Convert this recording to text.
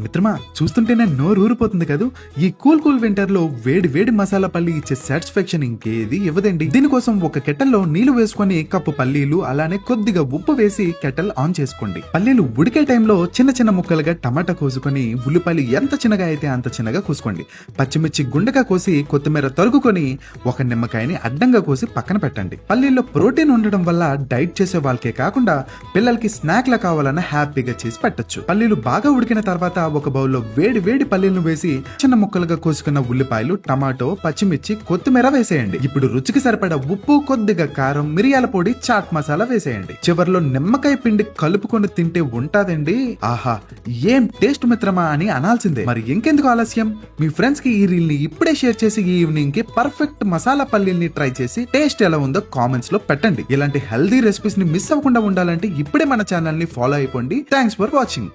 మిత్రమా, చూస్తుంటేనే నోరు ఊరిపోతుంది కదూ. ఈ కూల్ వింటర్ లో వేడి వేడి మసాలా పల్లి ఇచ్చే సాటిస్ఫాక్షన్ ఇంకేది ఇవ్వదండి. దీనికోసం ఒక కెటల్లో నీళ్లు వేసుకొని కప్పు పల్లీలు అలానే కొద్దిగా ఉప్పు వేసి కెటల్ ఆన్ చేసుకోండి. పల్లీలు ఉడికే టైంలో చిన్న చిన్న ముక్కలుగా టమాటా కోసుకొని, ఉల్లిపాయలు ఎంత చిన్నగా అయితే అంత చిన్నగా కోసుకోండి. పచ్చిమిర్చి గుండెగా కోసి, కొత్తిమీర తరుగుకొని, ఒక నిమ్మకాయని అడ్డంగా కోసి పక్కన పెట్టండి. పల్లీల్లో ప్రోటీన్ ఉండడం వల్ల డైట్ చేసే వాళ్ళకే కాకుండా పిల్లలకి స్నాక్ లా కావాలన్నా హ్యాపీగా చేసి పెట్టొచ్చు. పల్లీలు బాగా ఉడికిన తర్వాత ఒక బౌల్లో వేడి వేడి పల్లీలను వేసి చిన్న ముక్కలుగా కోసుకున్న ఉల్లిపాయలు, టమాటో, పచ్చిమిర్చి, కొత్తిమీర వేసేయండి. ఇప్పుడు రుచికి సరిపడా ఉప్పు, కొద్దిగా కారం, మిరియాల పొడి, చాట్ మసాలా వేసేయండి. చివర్లో నిమ్మకాయ పిండి కలుపుకొని తింటే ఉంటాదండి. ఆహా, ఏం టేస్ట్ మిత్రమా అని అనాల్సిందే. మరి ఇంకెందుకు ఆలస్యం, మీ ఫ్రెండ్స్ కి ఈ రీల్ ని ఇప్పుడే షేర్ చేసి ఈ ఈవినింగ్ కి పర్ఫెక్ట్ మసాలా పల్లీల్ని ట్రై చేసి టేస్ట్ ఎలా ఉందో కామెంట్స్ లో పెట్టండి. ఇలాంటి హెల్దీ రెసిపీస్ ని మిస్ అవ్వకుండా ఉండాలంటే ఇప్పుడే మన ఛానల్ ని ఫాలో అయిపోండి. Thanks for watching.